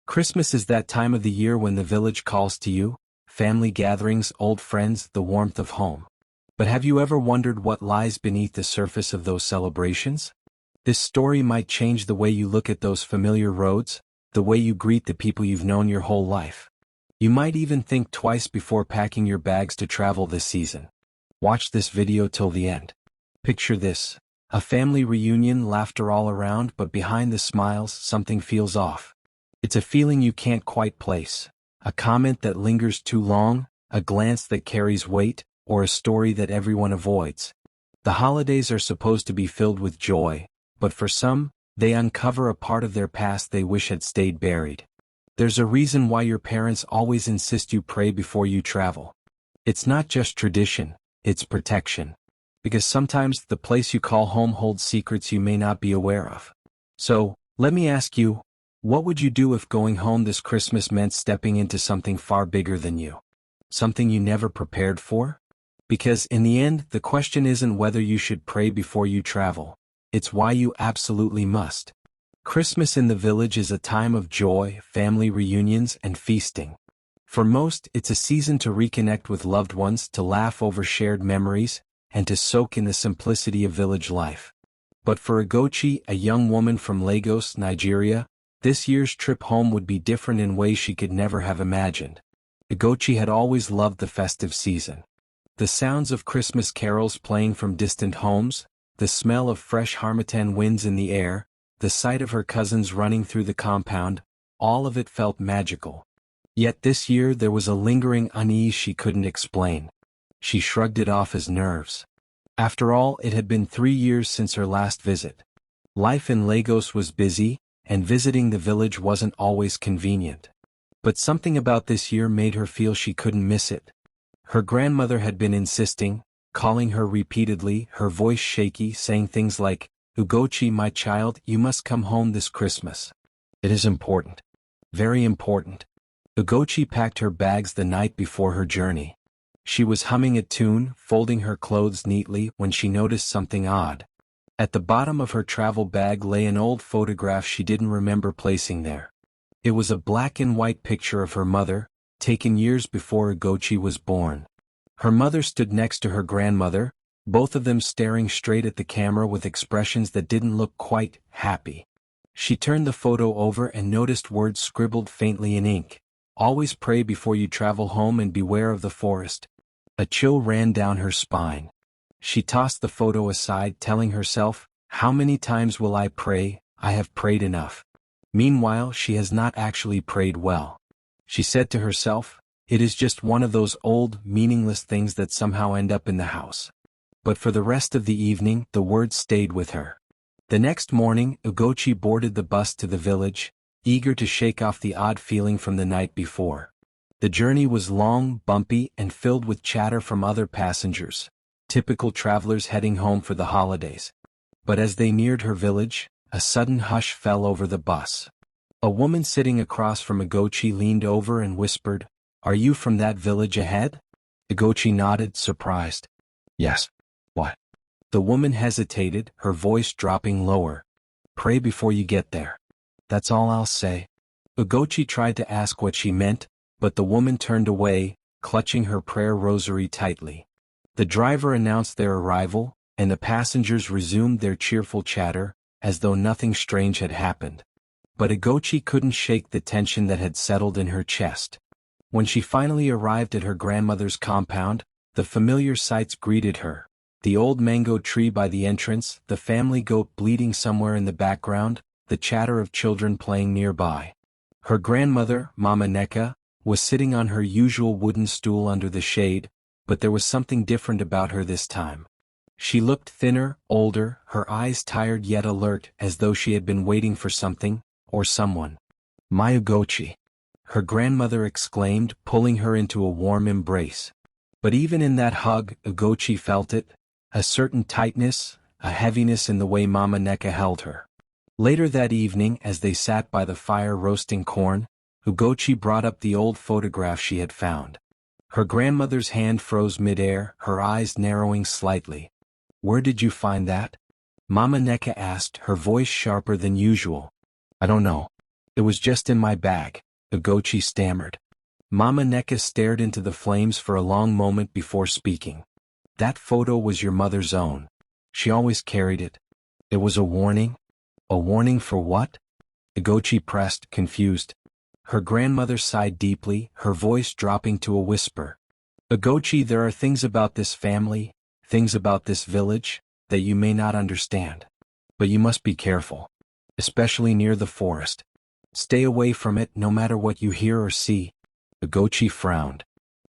Christmas is that time of the year when the village calls to you, family gatherings, old friends, the warmth of home. But have you ever wondered what lies beneath the surface of those celebrations? This story might change the way you look at those familiar roads, the way you greet the people you've known your whole life. You might even think twice before packing your bags to travel this season. Watch this video till the end. Picture this: a family reunion, laughter all around, but behind the smiles, something feels off. It's a feeling you can't quite place, a comment that lingers too long, a glance that carries weight, or a story that everyone avoids. The holidays are supposed to be filled with joy, but for some, they uncover a part of their past they wish had stayed buried. There's a reason why your parents always insist you pray before you travel. It's not just tradition, it's protection. Because sometimes the place you call home holds secrets you may not be aware of. So, let me ask you, what would you do if going home this Christmas meant stepping into something far bigger than you? Something you never prepared for? Because in the end, the question isn't whether you should pray before you travel. It's why you absolutely must. Christmas in the village is a time of joy, family reunions, and feasting. For most, it's a season to reconnect with loved ones, to laugh over shared memories, and to soak in the simplicity of village life. But for Ugochi, a young woman from Lagos, Nigeria, this year's trip home would be different in ways she could never have imagined. Ugochi had always loved the festive season. The sounds of Christmas carols playing from distant homes, the smell of fresh harmattan winds in the air, the sight of her cousins running through the compound, all of it felt magical. Yet this year there was a lingering unease she couldn't explain. She shrugged it off as nerves. After all, it had been 3 years since her last visit. Life in Lagos was busy, and visiting the village wasn't always convenient. But something about this year made her feel she couldn't miss it. Her grandmother had been insisting, calling her repeatedly, her voice shaky, saying things like, "Ugochi, my child, you must come home this Christmas. It is important. Very important." Ugochi packed her bags the night before her journey. She was humming a tune, folding her clothes neatly, when she noticed something odd. At the bottom of her travel bag lay an old photograph she didn't remember placing there. It was a black and white picture of her mother, taken years before Ugochi was born. Her mother stood next to her grandmother, both of them staring straight at the camera with expressions that didn't look quite happy. She turned the photo over and noticed words scribbled faintly in ink. "Always pray before you travel home and beware of the forest." A chill ran down her spine. She tossed the photo aside, telling herself, "How many times will I pray? I have prayed enough." Meanwhile, she has not actually prayed well. She said to herself, "It is just one of those old, meaningless things that somehow end up in the house." But for the rest of the evening, the words stayed with her. The next morning, Ugochi boarded the bus to the village, eager to shake off the odd feeling from the night before. The journey was long, bumpy, and filled with chatter from other passengers, typical travelers heading home for the holidays. But as they neared her village, a sudden hush fell over the bus. A woman sitting across from Ugochi leaned over and whispered, "Are you from that village ahead?" Ugochi nodded, surprised. "Yes." "What?" The woman hesitated, her voice dropping lower. "Pray before you get there. That's all I'll say." Ugochi tried to ask what she meant, but the woman turned away, clutching her prayer rosary tightly. The driver announced their arrival, and the passengers resumed their cheerful chatter, as though nothing strange had happened. But Ugochi couldn't shake the tension that had settled in her chest. When she finally arrived at her grandmother's compound, the familiar sights greeted her. The old mango tree by the entrance, the family goat bleating somewhere in the background, the chatter of children playing nearby. Her grandmother, Mama Neka, was sitting on her usual wooden stool under the shade, but there was something different about her this time. She looked thinner, older, her eyes tired yet alert, as though she had been waiting for something, or someone. "My Ugochi!" her grandmother exclaimed, pulling her into a warm embrace. But even in that hug, Ugochi felt it, a certain tightness, a heaviness in the way Mama Neka held her. Later that evening, as they sat by the fire roasting corn, Ugochi brought up the old photograph she had found. Her grandmother's hand froze midair, her eyes narrowing slightly. "Where did you find that?" Mama Neka asked, her voice sharper than usual. "I don't know." It was just in my bag, Ugochi stammered. Mama Neka stared into the flames for a long moment before speaking. That photo was your mother's own. She always carried it. It was a warning? A warning for what? Ugochi pressed, confused. Her grandmother sighed deeply, her voice dropping to a whisper. Ugochi, there are things about this family, things about this village, that you may not understand. But you must be careful. Especially near the forest. Stay away from it no matter what you hear or see. Ugochi frowned.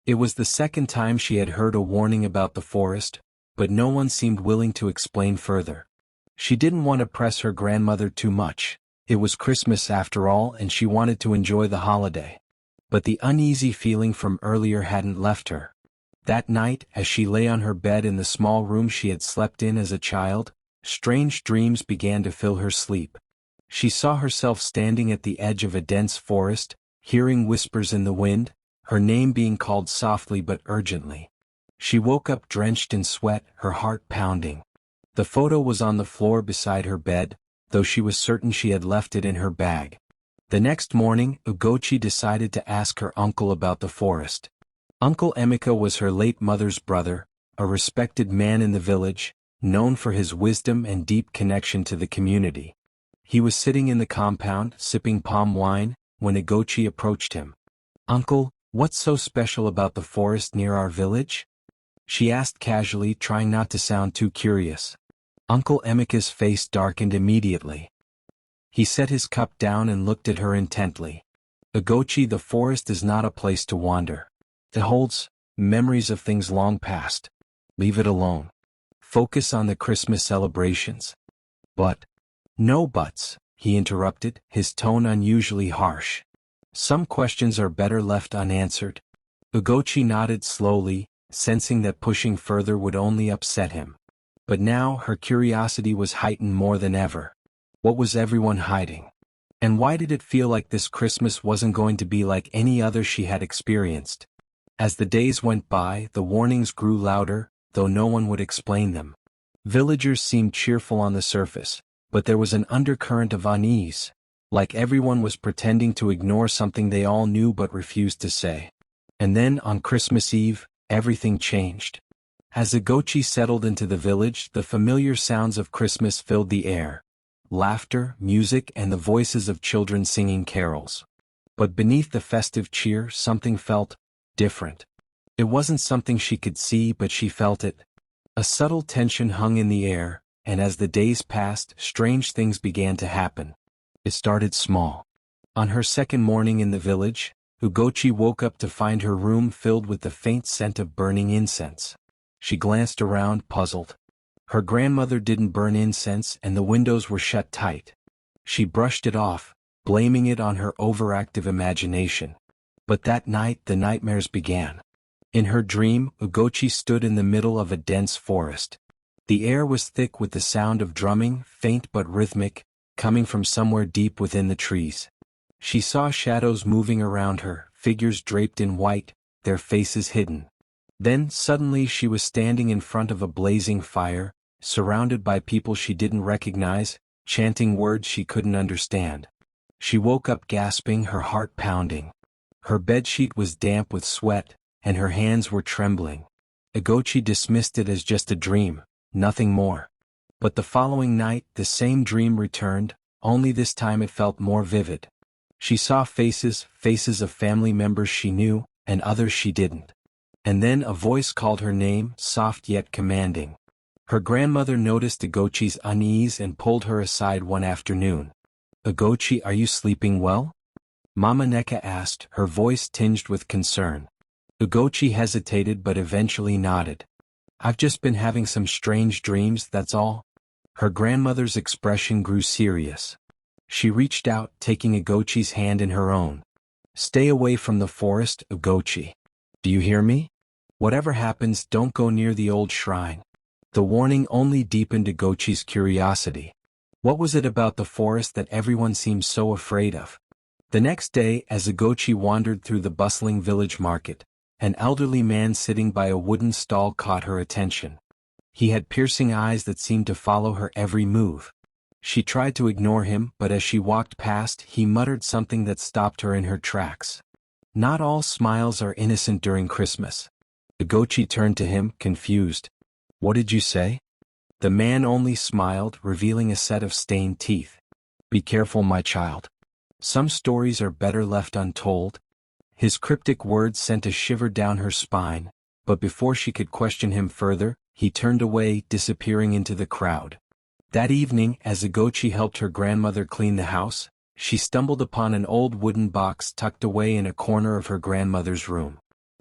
It was the second time she had heard a warning about the forest, but no one seemed willing to explain further. She didn't want to press her grandmother too much. It was Christmas after all, and she wanted to enjoy the holiday. But the uneasy feeling from earlier hadn't left her. That night, as she lay on her bed in the small room she had slept in as a child, strange dreams began to fill her sleep. She saw herself standing at the edge of a dense forest, hearing whispers in the wind, her name being called softly but urgently. She woke up drenched in sweat, her heart pounding. The photo was on the floor beside her bed, though she was certain she had left it in her bag. The next morning, Ugochi decided to ask her uncle about the forest. Uncle Emeka was her late mother's brother, a respected man in the village, known for his wisdom and deep connection to the community. He was sitting in the compound, sipping palm wine, when Ugochi approached him. "Uncle, what's so special about the forest near our village?" she asked casually, trying not to sound too curious. Uncle Emeka's face darkened immediately. He set his cup down and looked at her intently. "Ugochi, the forest is not a place to wander. It holds memories of things long past. Leave it alone. Focus on the Christmas celebrations." "But—" "No buts," he interrupted, his tone unusually harsh. "Some questions are better left unanswered." Ugochi nodded slowly, sensing that pushing further would only upset him. But now her curiosity was heightened more than ever. What was everyone hiding? And why did it feel like this Christmas wasn't going to be like any other she had experienced? As the days went by, the warnings grew louder, though no one would explain them. Villagers seemed cheerful on the surface, but there was an undercurrent of unease, like everyone was pretending to ignore something they all knew but refused to say. And then, on Christmas Eve, everything changed. As Ugochi settled into the village, the familiar sounds of Christmas filled the air. Laughter, music, and the voices of children singing carols. But beneath the festive cheer, something felt different. It wasn't something she could see, but she felt it. A subtle tension hung in the air, and as the days passed, strange things began to happen. It started small. On her second morning in the village, Ugochi woke up to find her room filled with the faint scent of burning incense. She glanced around, puzzled. Her grandmother didn't burn incense and the windows were shut tight. She brushed it off, blaming it on her overactive imagination. But that night the nightmares began. In her dream, Ugochi stood in the middle of a dense forest. The air was thick with the sound of drumming, faint but rhythmic, coming from somewhere deep within the trees. She saw shadows moving around her, figures draped in white, their faces hidden. Then, suddenly she was standing in front of a blazing fire, surrounded by people she didn't recognize, chanting words she couldn't understand. She woke up gasping, her heart pounding. Her bedsheet was damp with sweat, and her hands were trembling. Ugochi dismissed it as just a dream, nothing more. But the following night, the same dream returned, only this time it felt more vivid. She saw faces of family members she knew, and others she didn't. And then a voice called her name, soft yet commanding. Her grandmother noticed Ugochi's unease and pulled her aside one afternoon. "Ugochi, are you sleeping well?" Mama Neka asked, her voice tinged with concern. Ugochi hesitated but eventually nodded. "I've just been having some strange dreams, that's all." Her grandmother's expression grew serious. She reached out, taking Ugochi's hand in her own. "Stay away from the forest, Ugochi. Do you hear me? Whatever happens, don't go near the old shrine." The warning only deepened Ugochi's curiosity. What was it about the forest that everyone seemed so afraid of? The next day, as Ugochi wandered through the bustling village market, an elderly man sitting by a wooden stall caught her attention. He had piercing eyes that seemed to follow her every move. She tried to ignore him, but as she walked past, he muttered something that stopped her in her tracks. Not all smiles are innocent during Christmas. Ugochi turned to him, confused. What did you say? The man only smiled, revealing a set of stained teeth. Be careful, my child. Some stories are better left untold. His cryptic words sent a shiver down her spine, but before she could question him further, he turned away, disappearing into the crowd. That evening, as Ugochi helped her grandmother clean the house, she stumbled upon an old wooden box tucked away in a corner of her grandmother's room.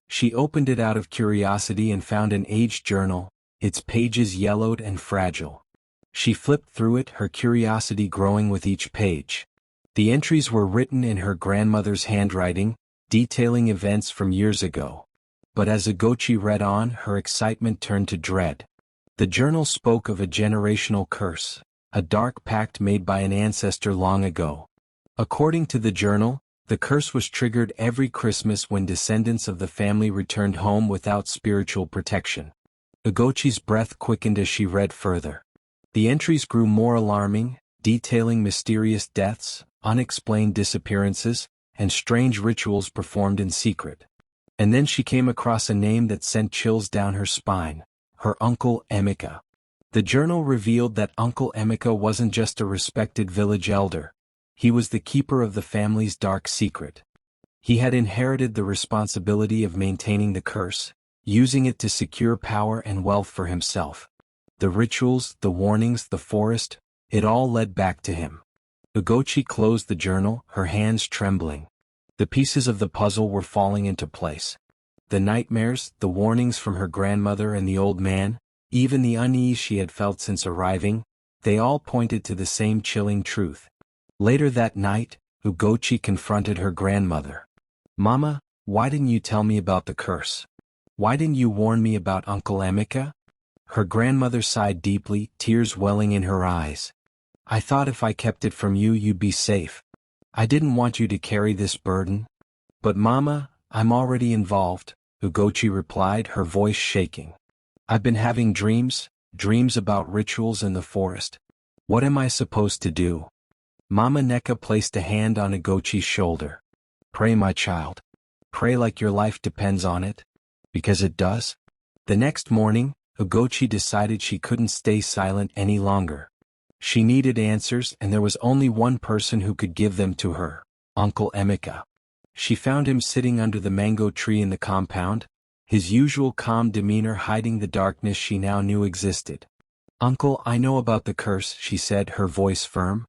She opened it out of curiosity and found an aged journal, its pages yellowed and fragile. She flipped through it, her curiosity growing with each page. The entries were written in her grandmother's handwriting, detailing events from years ago. But as Ugochi read on, her excitement turned to dread. The journal spoke of a generational curse, a dark pact made by an ancestor long ago. According to the journal, the curse was triggered every Christmas when descendants of the family returned home without spiritual protection. Ugochi's breath quickened as she read further. The entries grew more alarming, detailing mysterious deaths, unexplained disappearances, and strange rituals performed in secret. And then she came across a name that sent chills down her spine. Her uncle Emeka. The journal revealed that Uncle Emeka wasn't just a respected village elder. He was the keeper of the family's dark secret. He had inherited the responsibility of maintaining the curse, using it to secure power and wealth for himself. The rituals, the warnings, the forest, it all led back to him. Ugochi closed the journal, her hands trembling. The pieces of the puzzle were falling into place. The nightmares, the warnings from her grandmother and the old man, even the unease she had felt since arriving, they all pointed to the same chilling truth. Later that night, Ugochi confronted her grandmother. Mama, why didn't you tell me about the curse? Why didn't you warn me about Uncle Emeka? Her grandmother sighed deeply, tears welling in her eyes. I thought if I kept it from you, you'd be safe. I didn't want you to carry this burden. But Mama, I'm already involved, Ugochi replied, her voice shaking. I've been having dreams about rituals in the forest. What am I supposed to do? Mama Neka placed a hand on Ugochi's shoulder. Pray, my child. Pray like your life depends on it. Because it does. The next morning, Ugochi decided she couldn't stay silent any longer. She needed answers, and there was only one person who could give them to her, Uncle Emeka. She found him sitting under the mango tree in the compound, his usual calm demeanor hiding the darkness she now knew existed. Uncle, I know about the curse, she said, her voice firm.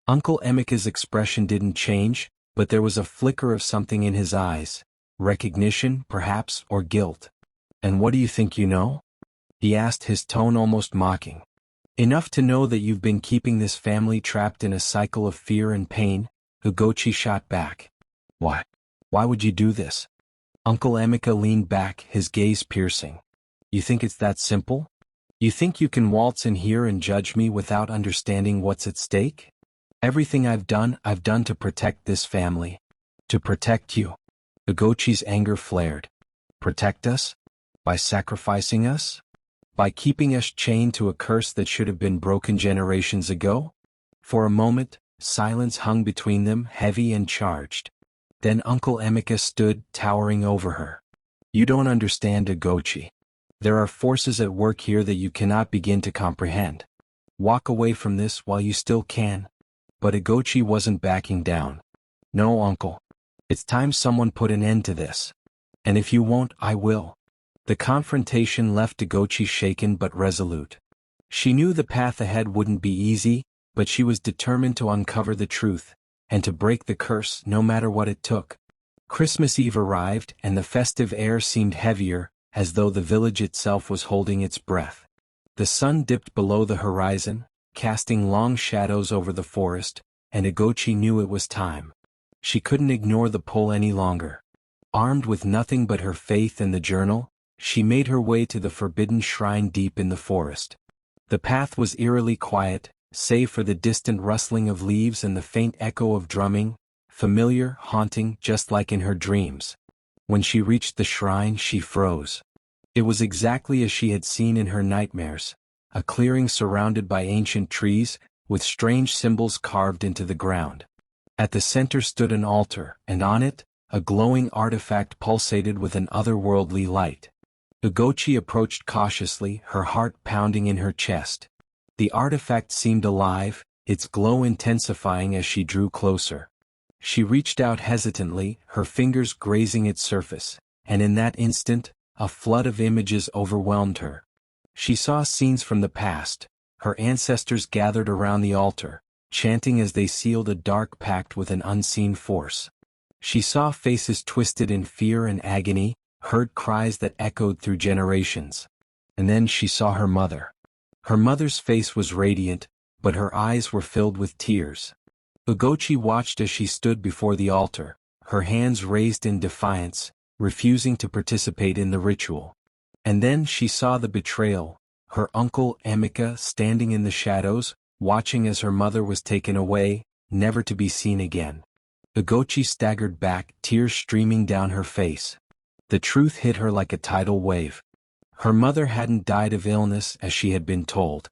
Uncle Emeka's expression didn't change, but there was a flicker of something in his eyes. Recognition, perhaps, or guilt. And what do you think you know? He asked, his tone almost mocking. Enough to know that you've been keeping this family trapped in a cycle of fear and pain, Ugochi shot back. Why? Why would you do this? Uncle Emeka leaned back, his gaze piercing. You think it's that simple? You think you can waltz in here and judge me without understanding what's at stake? Everything I've done to protect this family. To protect you. Ugochi's anger flared. Protect us? By sacrificing us? By keeping us chained to a curse that should have been broken generations ago? For a moment, silence hung between them, heavy and charged. Then Uncle Emeka stood, towering over her. You don't understand, Ugochi. There are forces at work here that you cannot begin to comprehend. Walk away from this while you still can. But Ugochi wasn't backing down. No, Uncle. It's time someone put an end to this. And if you won't, I will. The confrontation left Ugochi shaken but resolute. She knew the path ahead wouldn't be easy, but she was determined to uncover the truth, and to break the curse no matter what it took. Christmas Eve arrived, and the festive air seemed heavier, as though the village itself was holding its breath. The sun dipped below the horizon, casting long shadows over the forest, and Ugochi knew it was time. She couldn't ignore the pull any longer. Armed with nothing but her faith and the journal, she made her way to the forbidden shrine deep in the forest. The path was eerily quiet, save for the distant rustling of leaves and the faint echo of drumming, familiar, haunting, just like in her dreams. When she reached the shrine, she froze. It was exactly as she had seen in her nightmares, a clearing surrounded by ancient trees, with strange symbols carved into the ground. At the center stood an altar, and on it, a glowing artifact pulsated with an otherworldly light. Ugochi approached cautiously, her heart pounding in her chest. The artifact seemed alive, its glow intensifying as she drew closer. She reached out hesitantly, her fingers grazing its surface, and in that instant, a flood of images overwhelmed her. She saw scenes from the past, her ancestors gathered around the altar, chanting as they sealed a dark pact with an unseen force. She saw faces twisted in fear and agony, heard cries that echoed through generations. And then she saw her mother. Her mother's face was radiant, but her eyes were filled with tears. Ugochi watched as she stood before the altar, her hands raised in defiance, refusing to participate in the ritual. And then she saw the betrayal, her uncle Emeka standing in the shadows, watching as her mother was taken away, never to be seen again. Ugochi staggered back, tears streaming down her face. The truth hit her like a tidal wave. Her mother hadn't died of illness as she had been told.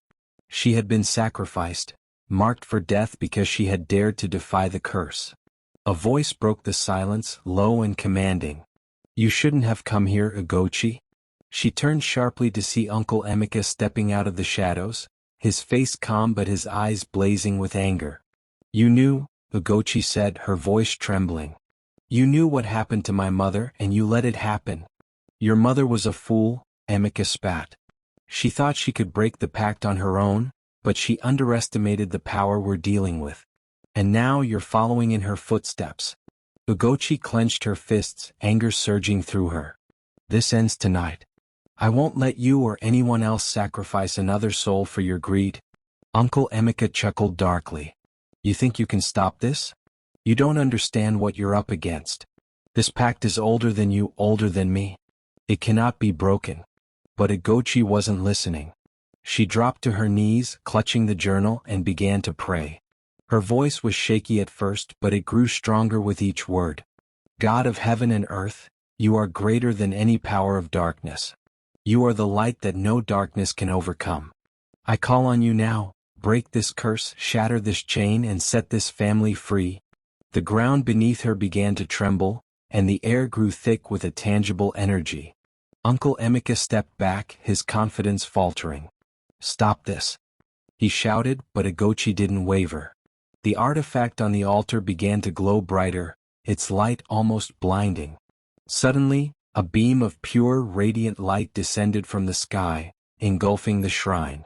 She had been sacrificed, marked for death because she had dared to defy the curse. A voice broke the silence, low and commanding. "You shouldn't have come here, Ugochi." She turned sharply to see Uncle Emeka stepping out of the shadows, his face calm but his eyes blazing with anger. "You knew," Ugochi said, her voice trembling. "You knew what happened to my mother and you let it happen. Your mother was a fool," Emeka spat. "She thought she could break the pact on her own, but she underestimated the power we're dealing with. And now you're following in her footsteps." Ugochi clenched her fists, anger surging through her. "This ends tonight. I won't let you or anyone else sacrifice another soul for your greed." Uncle Emeka chuckled darkly. "You think you can stop this? You don't understand what you're up against. This pact is older than you, older than me. It cannot be broken." But Ugochi wasn't listening. She dropped to her knees, clutching the journal, and began to pray. Her voice was shaky at first, but it grew stronger with each word. "God of heaven and earth, you are greater than any power of darkness. You are the light that no darkness can overcome. I call on you now, break this curse, shatter this chain, and set this family free." The ground beneath her began to tremble, and the air grew thick with a tangible energy. Uncle Emeka stepped back, his confidence faltering. "Stop this," he shouted, but Ugochi didn't waver. The artifact on the altar began to glow brighter, its light almost blinding. Suddenly, a beam of pure, radiant light descended from the sky, engulfing the shrine.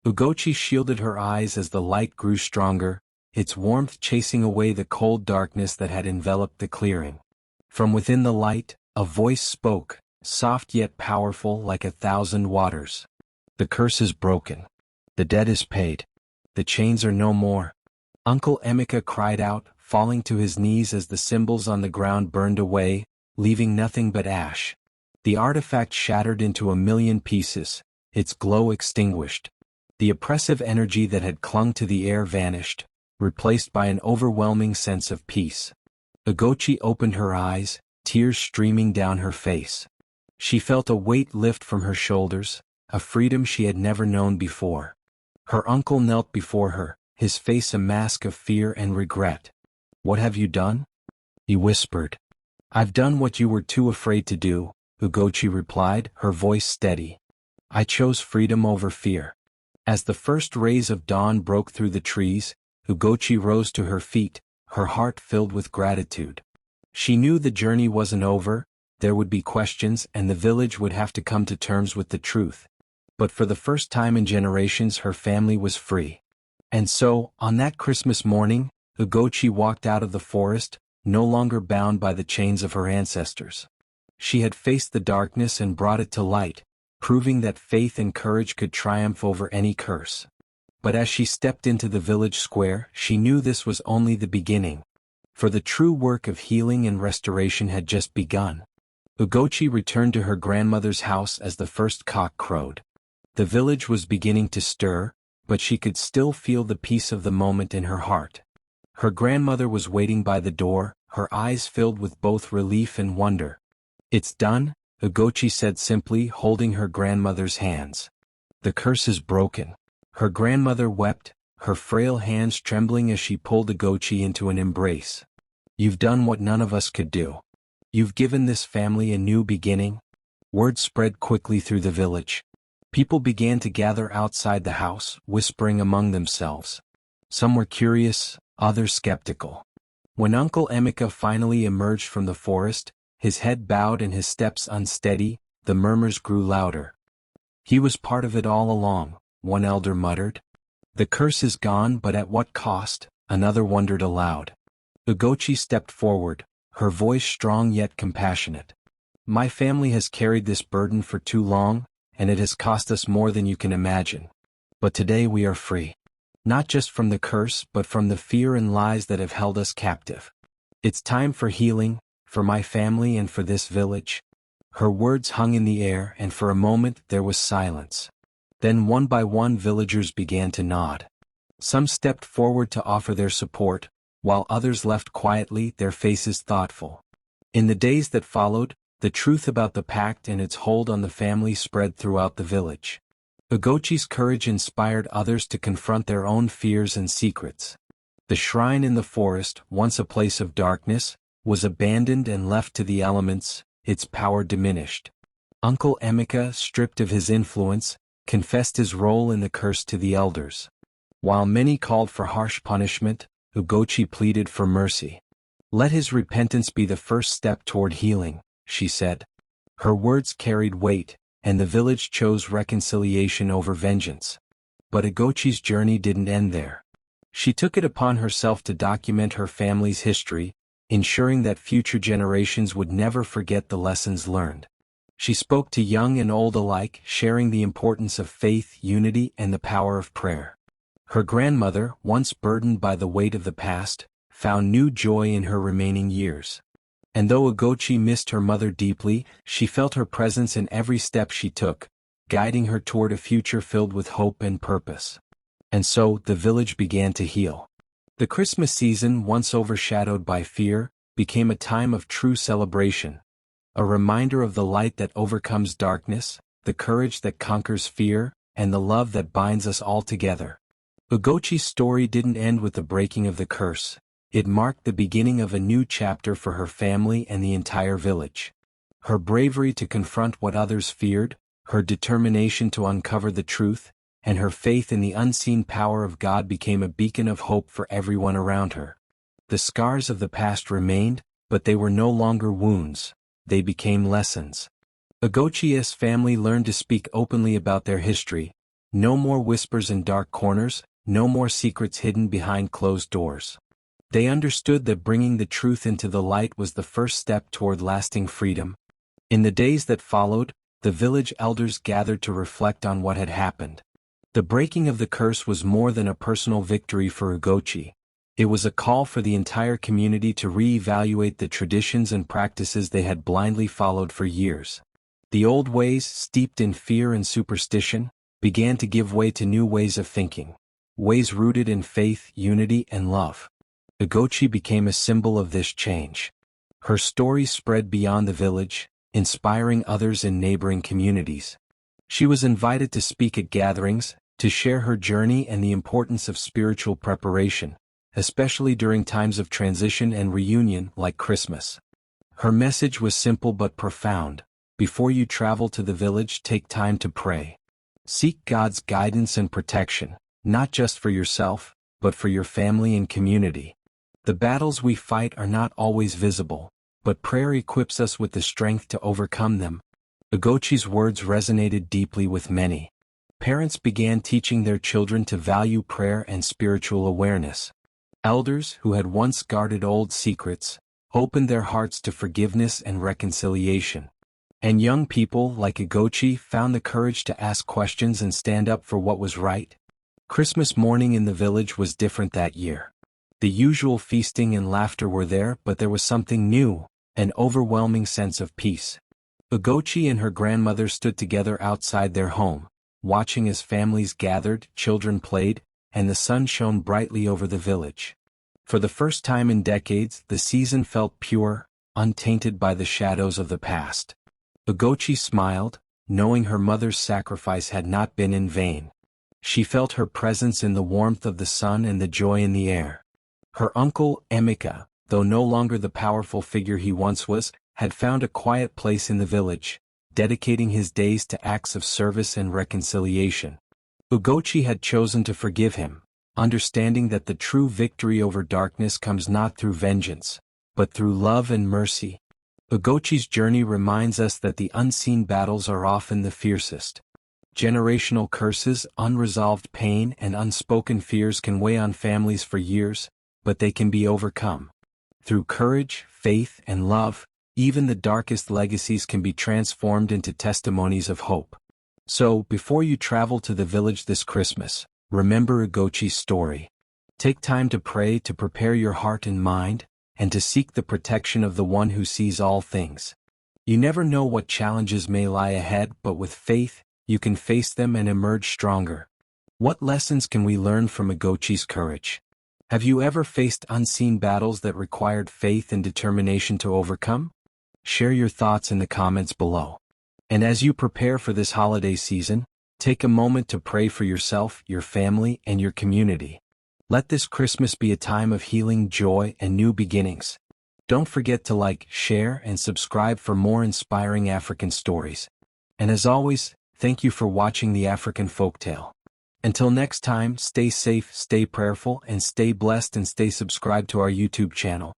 Ugochi shielded her eyes as the light grew stronger, its warmth chasing away the cold darkness that had enveloped the clearing. From within the light, a voice spoke, soft yet powerful like 1,000 waters. "The curse is broken. The debt is paid. The chains are no more." Uncle Emeka cried out, falling to his knees as the symbols on the ground burned away, leaving nothing but ash. The artifact shattered into a million pieces, its glow extinguished. The oppressive energy that had clung to the air vanished, replaced by an overwhelming sense of peace. Ugochi opened her eyes, tears streaming down her face. She felt a weight lift from her shoulders, a freedom she had never known before. Her uncle knelt before her, his face a mask of fear and regret. "What have you done?" he whispered. "I've done what you were too afraid to do," Ugochi replied, her voice steady. "I chose freedom over fear." As the first rays of dawn broke through the trees, Ugochi rose to her feet, her heart filled with gratitude. She knew the journey wasn't over, there would be questions and the village would have to come to terms with the truth. But for the first time in generations her family was free. And so, on that Christmas morning, Ugochi walked out of the forest, no longer bound by the chains of her ancestors. She had faced the darkness and brought it to light, proving that faith and courage could triumph over any curse. But as she stepped into the village square, she knew this was only the beginning. For the true work of healing and restoration had just begun. Ugochi returned to her grandmother's house as the first cock crowed. The village was beginning to stir, but she could still feel the peace of the moment in her heart. Her grandmother was waiting by the door, her eyes filled with both relief and wonder. "It's done," Ugochi said simply, holding her grandmother's hands. "The curse is broken." Her grandmother wept, her frail hands trembling as she pulled Ugochi into an embrace. "You've done what none of us could do. You've given this family a new beginning." Word spread quickly through the village. People began to gather outside the house, whispering among themselves. Some were curious, others skeptical. When Uncle Emeka finally emerged from the forest, his head bowed and his steps unsteady, the murmurs grew louder. "He was part of it all along," one elder muttered. "The curse is gone, but at what cost?" another wondered aloud. Ugochi stepped forward, her voice strong yet compassionate. "My family has carried this burden for too long, and it has cost us more than you can imagine. But today we are free. Not just from the curse, but from the fear and lies that have held us captive. It's time for healing, for my family and for this village." Her words hung in the air, and for a moment there was silence. Then one by one villagers began to nod. Some stepped forward to offer their support, while others left quietly, their faces thoughtful. In the days that followed, the truth about the pact and its hold on the family spread throughout the village. Ugochi's courage inspired others to confront their own fears and secrets. The shrine in the forest, once a place of darkness, was abandoned and left to the elements, its power diminished. Uncle Emeka, stripped of his influence, confessed his role in the curse to the elders. While many called for harsh punishment, Ugochi pleaded for mercy. "Let his repentance be the first step toward healing," she said. Her words carried weight, and the village chose reconciliation over vengeance. But Ugochi's journey didn't end there. She took it upon herself to document her family's history, ensuring that future generations would never forget the lessons learned. She spoke to young and old alike, sharing the importance of faith, unity, and the power of prayer. Her grandmother, once burdened by the weight of the past, found new joy in her remaining years. And though Ugochi missed her mother deeply, she felt her presence in every step she took, guiding her toward a future filled with hope and purpose. And so, the village began to heal. The Christmas season, once overshadowed by fear, became a time of true celebration. A reminder of the light that overcomes darkness, the courage that conquers fear, and the love that binds us all together. Ugochi's story didn't end with the breaking of the curse. It marked the beginning of a new chapter for her family and the entire village. Her bravery to confront what others feared, her determination to uncover the truth, and her faith in the unseen power of God became a beacon of hope for everyone around her. The scars of the past remained, but they were no longer wounds, they became lessons. Ugochi's family learned to speak openly about their history. No more whispers in dark corners, no more secrets hidden behind closed doors. They understood that bringing the truth into the light was the first step toward lasting freedom. In the days that followed, the village elders gathered to reflect on what had happened. The breaking of the curse was more than a personal victory for Ugochi. It was a call for the entire community to re-evaluate the traditions and practices they had blindly followed for years. The old ways, steeped in fear and superstition, began to give way to new ways of thinking, ways rooted in faith, unity, and love. Ugochi became a symbol of this change. Her story spread beyond the village, inspiring others in neighboring communities. She was invited to speak at gatherings, to share her journey and the importance of spiritual preparation, especially during times of transition and reunion like Christmas. Her message was simple but profound. Before you travel to the village, take time to pray. Seek God's guidance and protection, not just for yourself, but for your family and community. The battles we fight are not always visible, but prayer equips us with the strength to overcome them. Ugochi's words resonated deeply with many. Parents began teaching their children to value prayer and spiritual awareness. Elders, who had once guarded old secrets, opened their hearts to forgiveness and reconciliation. And young people, like Ugochi, found the courage to ask questions and stand up for what was right. Christmas morning in the village was different that year. The usual feasting and laughter were there, but there was something new, an overwhelming sense of peace. Ugochi and her grandmother stood together outside their home, watching as families gathered, children played, and the sun shone brightly over the village. For the first time in decades, the season felt pure, untainted by the shadows of the past. Ugochi smiled, knowing her mother's sacrifice had not been in vain. She felt her presence in the warmth of the sun and the joy in the air. Her uncle, Emeka, though no longer the powerful figure he once was, had found a quiet place in the village, dedicating his days to acts of service and reconciliation. Ugochi had chosen to forgive him, understanding that the true victory over darkness comes not through vengeance, but through love and mercy. Ugochi's journey reminds us that the unseen battles are often the fiercest. Generational curses, unresolved pain, and unspoken fears can weigh on families for years, but they can be overcome. Through courage, faith, and love, even the darkest legacies can be transformed into testimonies of hope. So, before you travel to the village this Christmas, remember Ugochi's story. Take time to pray, to prepare your heart and mind, and to seek the protection of the One who sees all things. You never know what challenges may lie ahead, but with faith, you can face them and emerge stronger. What lessons can we learn from Ugochi's courage? Have you ever faced unseen battles that required faith and determination to overcome? Share your thoughts in the comments below. And as you prepare for this holiday season, take a moment to pray for yourself, your family, and your community. Let this Christmas be a time of healing, joy, and new beginnings. Don't forget to like, share, and subscribe for more inspiring African stories. And as always, thank you for watching the African Folktale. Until next time, stay safe, stay prayerful, and stay blessed, and stay subscribed to our YouTube channel.